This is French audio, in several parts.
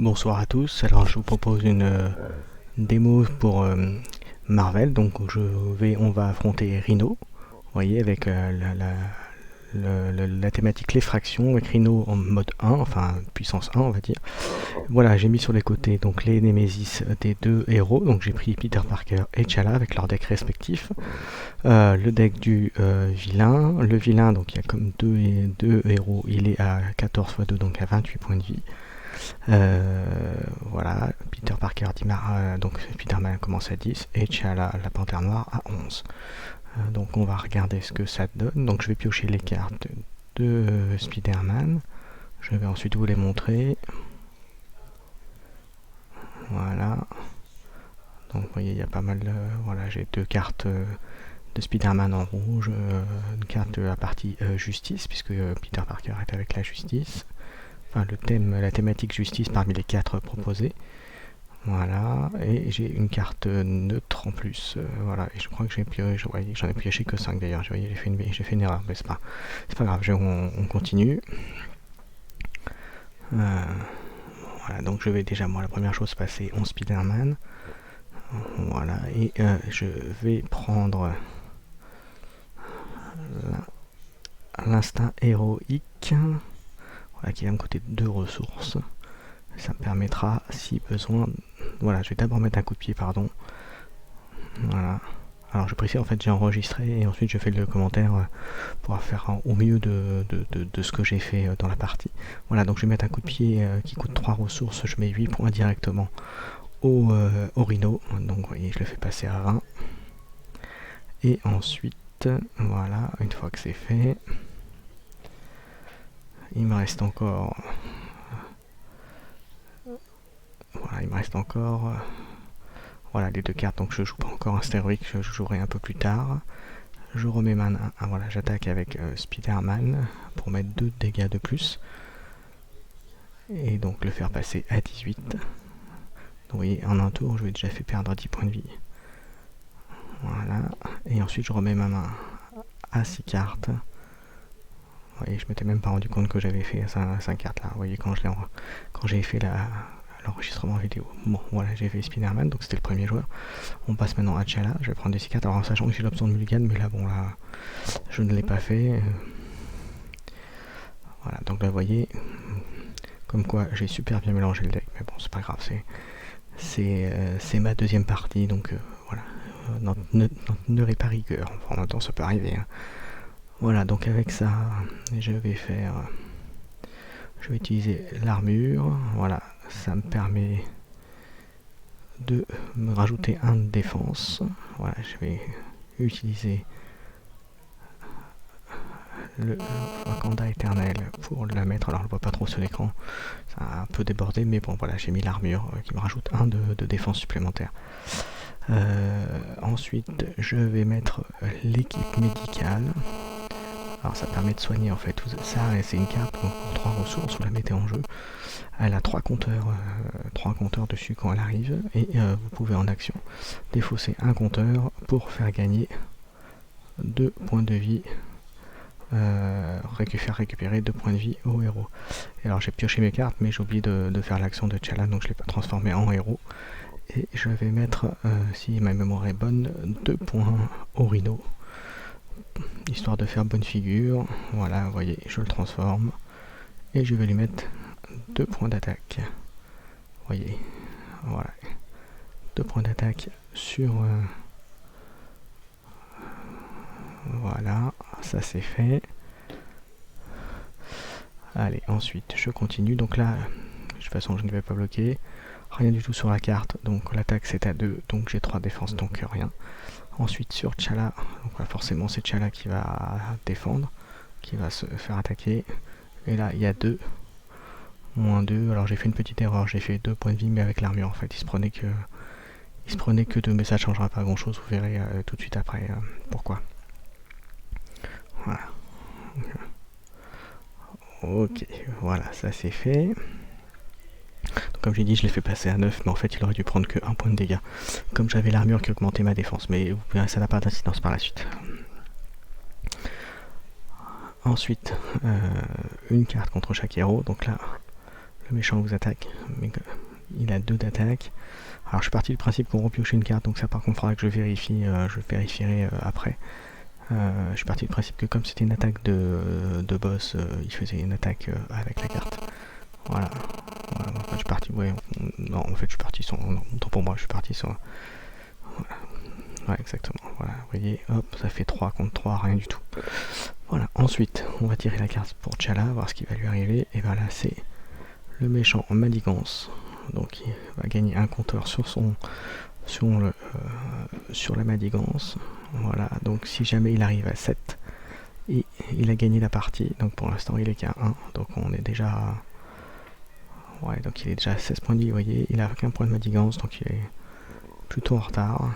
Bonsoir à tous, alors je vous propose une démo pour Marvel, donc on va affronter Rhino, vous voyez, avec la thématique les fractions, avec Rhino en mode 1, enfin puissance 1 on va dire. Voilà, j'ai mis sur les côtés donc les Némésis des deux héros, donc j'ai pris Peter Parker et T'Challa avec leurs decks respectifs. Le deck du vilain, le vilain donc il y a comme deux héros, il est à 14 x 2 donc à 28 points de vie. Voilà, Peter Parker, donc Spider-Man commence à 10 et T'Challa, la Panthère Noire, à 11. Donc on va regarder ce que ça donne. Donc je vais piocher les cartes de Spider-Man. Je vais ensuite vous les montrer. Voilà. Donc vous voyez, il y a pas mal de... Voilà, j'ai deux cartes de Spider-Man en rouge, une carte de la partie justice, puisque Peter Parker est avec la justice. Enfin, la thématique justice parmi les 4 proposés. Voilà, et j'ai une carte neutre en plus. Voilà, et je crois que j'en ai pioché que 5 d'ailleurs. J'ai fait une erreur, mais c'est pas grave, on continue. Voilà, donc je vais déjà, moi, la première chose passer en Spider-Man. Voilà, et je vais prendre l'instinct héroïque. Voilà, qui va me coûter 2 ressources. Ça me permettra, si besoin... Voilà, je vais d'abord mettre un coup de pied, pardon. Voilà. Alors je précise, en fait, j'ai enregistré et ensuite je fais le commentaire pour faire au mieux de ce que j'ai fait dans la partie. Voilà, donc je vais mettre un coup de pied qui coûte 3 ressources. Je mets 8 points directement au Rhino. Donc vous voyez, je le fais passer à 20. Et ensuite, voilà, une fois que c'est fait, il me reste encore... Voilà, il me reste encore... Voilà les deux cartes, donc je joue pas encore un stéroïque, je jouerai un peu plus tard. Je remets ma main, voilà, j'attaque avec Spider-Man pour mettre 2 dégâts de plus. Et donc le faire passer à 18. Donc vous voyez, en un tour, je lui ai déjà fait perdre 10 points de vie. Voilà, et ensuite je remets ma main à 6 cartes. Vous voyez, je m'étais même pas rendu compte que j'avais fait 5 cartes là. Vous voyez, quand j'ai fait l'enregistrement vidéo. Bon, voilà, j'ai fait Spider-Man, donc c'était le premier joueur. On passe maintenant à T'Challa. Je vais prendre des 6 cartes, alors en sachant que j'ai l'option de mulligan, mais là, bon, là, je ne l'ai pas fait. Voilà, donc là, vous voyez, comme quoi j'ai super bien mélangé le deck, mais bon, c'est pas grave, c'est ma deuxième partie, donc voilà. Ne est pas rigueur, enfin, en même temps, ça peut arriver. Hein. Voilà, donc avec ça, je vais utiliser l'armure. Voilà, ça me permet de me rajouter 1 de défense. Voilà, je vais utiliser le Wakanda éternel pour la mettre. Alors, on ne le voit pas trop sur l'écran, ça a un peu débordé, mais bon, voilà, j'ai mis l'armure qui me rajoute 1 de défense supplémentaire. Ensuite, je vais mettre l'équipe médicale. Alors ça permet de soigner en fait tout ça, et c'est une carte pour 3 ressources, vous la mettez en jeu. Elle a 3 compteurs dessus quand elle arrive, et vous pouvez en action défausser un compteur pour faire gagner 2 points de vie, récupérer 2 points de vie au héros. Et alors j'ai pioché mes cartes, mais j'ai oublié de faire l'action de T'Challa, donc je l'ai pas transformé en héros. Et je vais mettre, si ma mémoire est bonne, 2 points au Rhino, histoire de faire bonne figure. Voilà, vous voyez, je le transforme et je vais lui mettre 2 points d'attaque. Vous voyez, voilà, 2 points d'attaque sur... voilà, ça c'est fait. Allez, ensuite je continue. Donc là, de toute façon je ne vais pas bloquer. Rien du tout sur la carte, donc l'attaque c'est à 2, donc j'ai 3 défenses, donc rien. Ensuite sur T'Challa, donc là, forcément c'est T'Challa qui va défendre, qui va se faire attaquer. Et là il y a 2, moins 2, alors j'ai fait une petite erreur, j'ai fait 2 points de vie mais avec l'armure en fait, il se prenait que 2, mais ça ne changera pas grand chose, vous verrez tout de suite après pourquoi. Voilà. Ok, voilà, ça c'est fait. Donc, comme j'ai dit, je l'ai fait passer à 9, mais en fait il aurait dû prendre que 1 point de dégâts. Comme j'avais l'armure qui augmentait ma défense, mais vous verrez, ça n'a pas d'incidence par la suite. Ensuite, une carte contre chaque héros, donc là, Le méchant vous attaque, mais il a 2 d'attaque. Alors je suis parti du principe qu'on repiochait une carte, donc ça par contre il faudra que je vérifie, je vérifierai après. Je suis parti du principe que comme c'était une attaque de boss, il faisait une attaque avec la carte. Voilà. Voilà, en fait, je suis parti, ouais, non, en fait je suis parti sur, non, autant pour moi, je suis parti sur, voilà. Ouais, exactement, voilà, vous voyez, hop, ça fait 3 contre 3, rien du tout. Voilà, ensuite, on va tirer la carte pour T'Challa, voir ce qui va lui arriver, et voilà, c'est le méchant en manigance, donc il va gagner un compteur sur la manigance, voilà, donc si jamais il arrive à 7, et il a gagné la partie, donc pour l'instant il est qu'à 1, donc on est déjà... Ouais, donc il est déjà à 16 points de vie, vous voyez, il a qu'un point de manigance, donc il est plutôt en retard.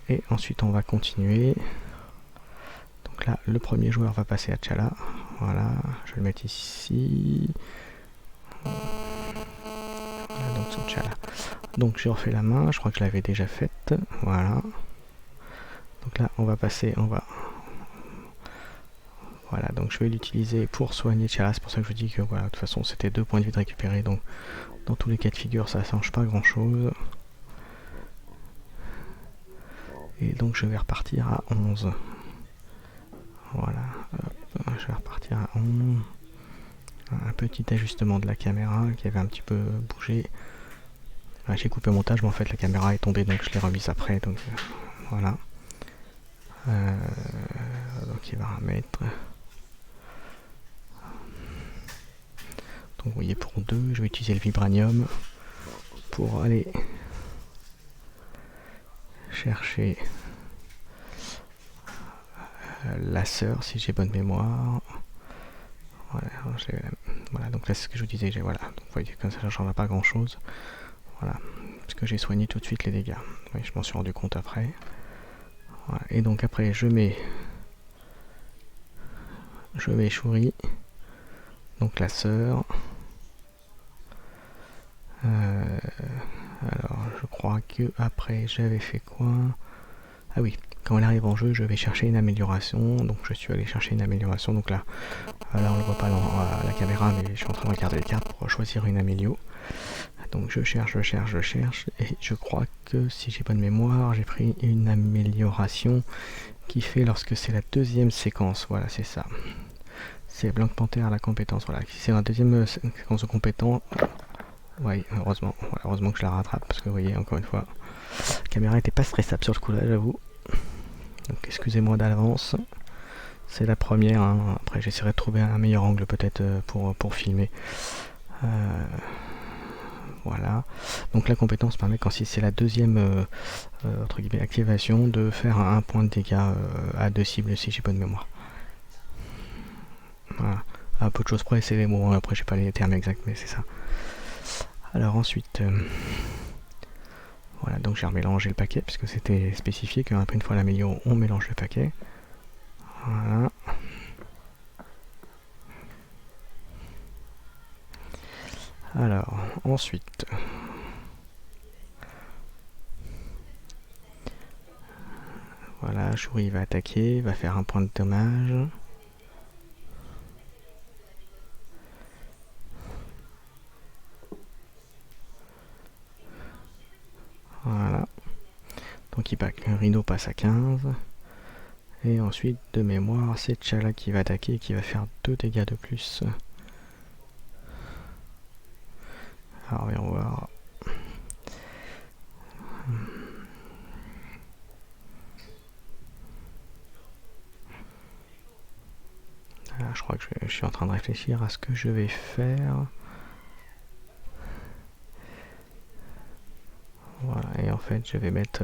Et ensuite on va continuer. Donc là, le premier joueur va passer à T'Challa. Voilà, je vais le mettre ici. Voilà, donc sur T'Challa. Donc j'ai refait la main, je crois que je l'avais déjà faite. Voilà. Donc là, on va passer, Voilà, donc je vais l'utiliser pour soigner T'Challa. C'est pour ça que je vous dis que voilà, de toute façon c'était 2 points de vie de récupérer. Donc dans tous les cas de figure, ça ne change pas grand chose. Et donc je vais repartir à 11. Voilà, hop, je vais repartir à 11. Un petit ajustement de la caméra qui avait un petit peu bougé. J'ai coupé au montage, mais en fait la caméra est tombée, donc je l'ai remise après. Donc voilà. Donc il va remettre. Donc vous voyez, pour 2, je vais utiliser le vibranium pour aller chercher la sœur, si j'ai bonne mémoire. Voilà, donc là c'est ce que je vous disais. Voilà, donc vous voyez, comme ça ne changera pas grand chose. Voilà, parce que j'ai soigné tout de suite les dégâts. Oui, je m'en suis rendu compte après. Voilà. Et donc après je mets Shuri, donc la sœur. Alors je crois que après j'avais fait quoi? Ah oui, quand elle arrive en jeu, je vais chercher une amélioration. Donc je suis allé chercher une amélioration. Donc là on ne le voit pas à la caméra, mais je suis en train de regarder les cartes pour choisir une amélio. Donc je cherche, et je crois que si j'ai bonne mémoire, j'ai pris une amélioration qui fait lorsque c'est la deuxième séquence. Voilà, c'est ça. C'est Black Panther à la compétence. Voilà, si c'est la deuxième séquence de compétence. Oui, heureusement que je la rattrape, parce que vous voyez, encore une fois, la caméra était pas stressable sur le coup là, j'avoue. Donc excusez-moi d'avance. C'est la première, hein. Après j'essaierai de trouver un meilleur angle peut-être pour filmer. Voilà. Donc la compétence permet, quand si c'est la deuxième entre guillemets activation, de faire un point de dégâts à 2 cibles, si j'ai bonne mémoire. Voilà. À peu de choses près, c'est les mots, hein. Après j'ai pas les termes exacts, mais c'est ça. Alors ensuite, voilà, donc j'ai remélangé le paquet, puisque c'était spécifié qu'après une fois l'amélioration, on mélange le paquet. Voilà. Alors, ensuite, voilà, Shuri va attaquer, va faire un point de dommage. Voilà. Donc Rhino passe à 15. Et ensuite, de mémoire, c'est T'Challa qui va attaquer et qui va faire 2 dégâts de plus. Alors, voyons voir. Alors, je crois que je suis en train de réfléchir à ce que je vais faire. Voilà, et en fait, je vais mettre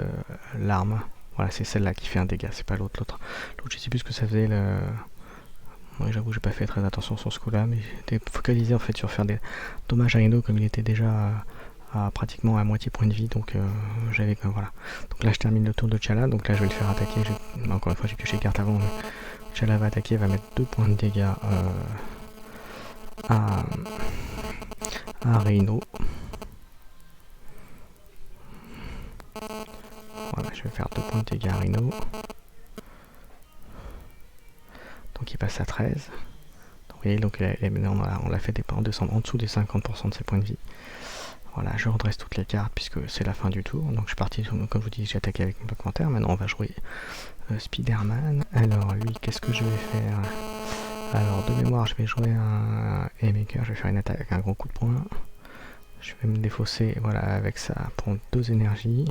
l'arme. Voilà, c'est celle-là qui fait un dégât, c'est pas l'autre. L'autre, je sais plus ce que ça faisait. Ouais, j'avoue, j'ai pas fait très attention sur ce coup-là, mais j'étais focalisé en fait sur faire des dommages à Rhino, comme il était déjà à pratiquement à moitié point de vie, donc j'avais comme voilà. Donc là, je termine le tour de T'Challa, donc là, je vais le faire attaquer. Encore une fois, j'ai pioché les cartes avant, mais T'Challa va attaquer, va mettre 2 points de dégâts à Rhino. Voilà, je vais faire 2 points de dégâts à Rhino. Donc il passe à 13. Donc voyez, donc maintenant on l'a fait descendre en dessous des 50% de ses points de vie. Voilà, je redresse toutes les cartes puisque c'est la fin du tour. Donc je suis parti, comme je vous dis, j'ai attaqué avec mon Black Panther. Maintenant on va jouer Spider-Man. Alors lui, qu'est-ce que je vais faire? Alors de mémoire, je vais jouer un Haymaker, je vais faire une attaque avec un gros coup de poing. Je vais me défausser, voilà, avec ça, prendre 2 énergies.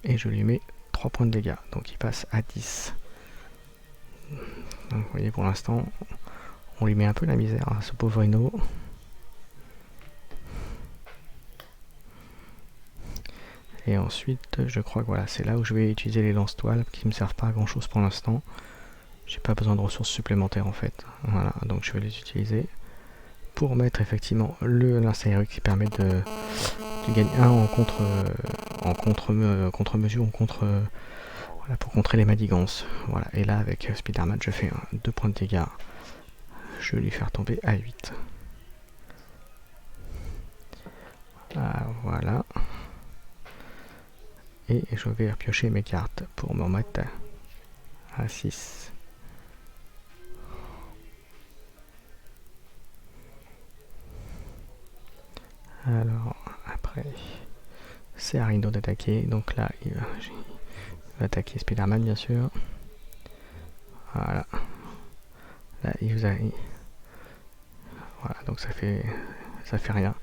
Et je lui mets 3 points de dégâts. Donc il passe à 10. Donc vous voyez, pour l'instant, on lui met un peu la misère à ce pauvre Rhino. Et ensuite, je crois que voilà, c'est là où je vais utiliser les lance-toiles qui ne me servent pas à grand chose pour l'instant. J'ai pas besoin de ressources supplémentaires en fait. Voilà, donc je vais les utiliser pour mettre effectivement le lance-aérien qui permet de gagner 1 en contre-mesure, voilà, pour contrer les manigances. Voilà, et là avec Spider-Man, je fais 2 points de dégâts. Je vais lui faire tomber à 8. Voilà. Et je vais piocher mes cartes pour me remettre à 6. Alors, après, c'est à Rhino d'attaquer. Donc là, il va attaquer Spider-Man, bien sûr. Voilà. Là, voilà, donc ça fait rien.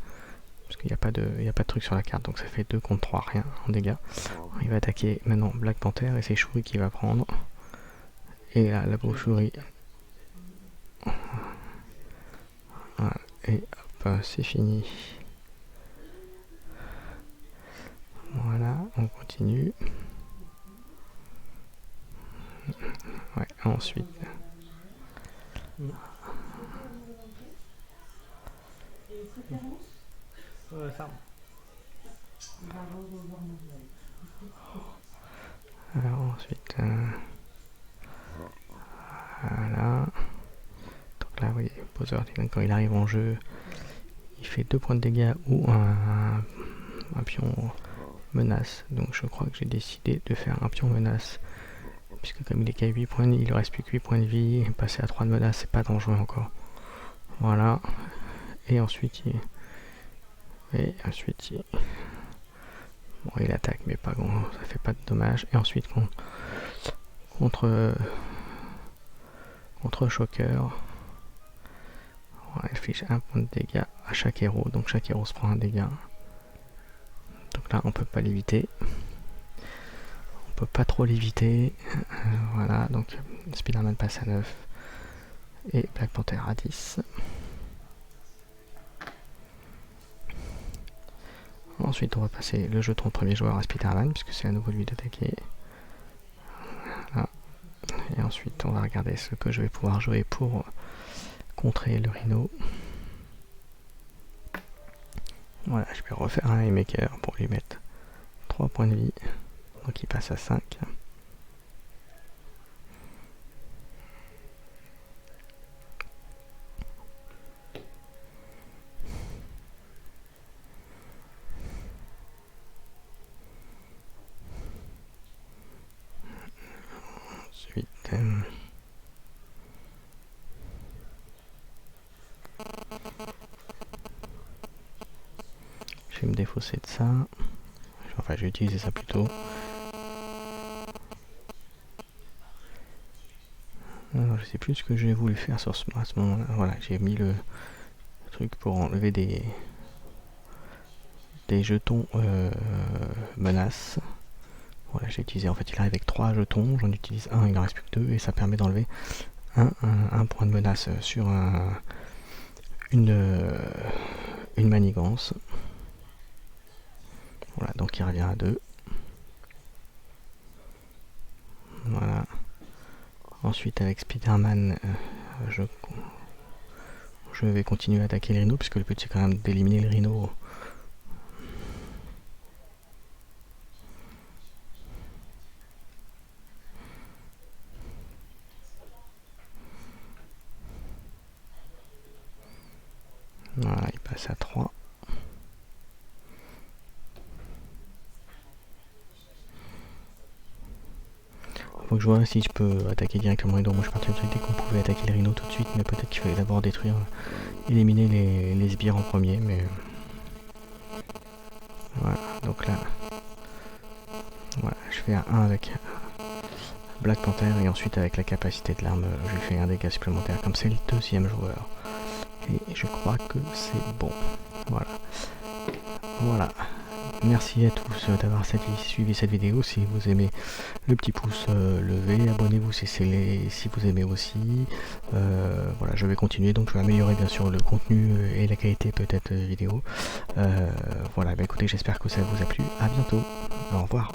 Parce qu'il n'y a pas de truc sur la carte. Donc ça fait 2 contre 3, rien en dégâts. Il va attaquer maintenant Black Panther et c'est Shuri qui va prendre. Et là, la pauvre Shuri. Voilà. Et hop, c'est fini. Voilà, on continue. Ouais, ensuite. Alors ensuite, voilà. Donc là, vous voyez, Bowser, quand il arrive en jeu, il fait 2 points de dégâts ou un pion menace. Donc je crois que j'ai décidé de faire un pion menace. Puisque comme il est qu'à 8 points, il ne reste plus que 8 points de vie. Passer à 3 de menace, c'est pas dangereux encore. Voilà. Et ensuite, bon, il attaque, mais pas grand, ça fait pas de dommages. Et ensuite, contre Shocker, il fiche 1 point de dégâts à chaque héros. Donc chaque héros se prend un dégât. Donc là, on peut pas l'éviter. On peut pas trop l'éviter. Voilà, donc Spider-Man passe à 9. Et Black Panther à 10. Ensuite, on va passer le jeton de premier joueur à Spider-Man, puisque c'est à nouveau lui d'attaquer. Voilà. Et ensuite, on va regarder ce que je vais pouvoir jouer pour contrer le Rhino. Voilà, je vais refaire un Haymaker pour lui mettre 3 points de vie. Donc il passe à 5. Ensuite, je vais me défausser de ça. Enfin, je vais utiliser ça plutôt. Alors, je sais plus ce que j'ai voulu faire à ce moment-là. Voilà, j'ai mis le truc pour enlever des jetons menaces. Voilà, j'ai utilisé, en fait, il arrive avec 3 jetons, j'en utilise un, il en reste plus que 2, et ça permet d'enlever un point de menace sur une manigance. Voilà, donc il revient à 2. Voilà. Ensuite, avec Spider-Man, je vais continuer à attaquer le Rhino, puisque le but c'est quand même d'éliminer le Rhino. Voilà, il passe à 3. Faut que je vois si je peux attaquer directement les dents. Moi je partais du idée qu'on pouvait attaquer le rhino tout de suite, mais peut-être qu'il fallait d'abord détruire, éliminer les sbires en premier, mais... Voilà, donc là... Voilà, je fais un 1 avec Black Panther et ensuite avec la capacité de l'arme, je lui fais un dégât supplémentaire comme c'est le deuxième joueur. Et je crois que c'est bon. Voilà. Voilà. Merci à tous d'avoir suivi cette vidéo. Si vous aimez, le petit pouce levé, abonnez-vous si vous aimez aussi. Voilà, je vais continuer, donc je vais améliorer bien sûr le contenu et la qualité peut-être vidéo. Voilà, bah écoutez, j'espère que ça vous a plu. À bientôt. Au revoir.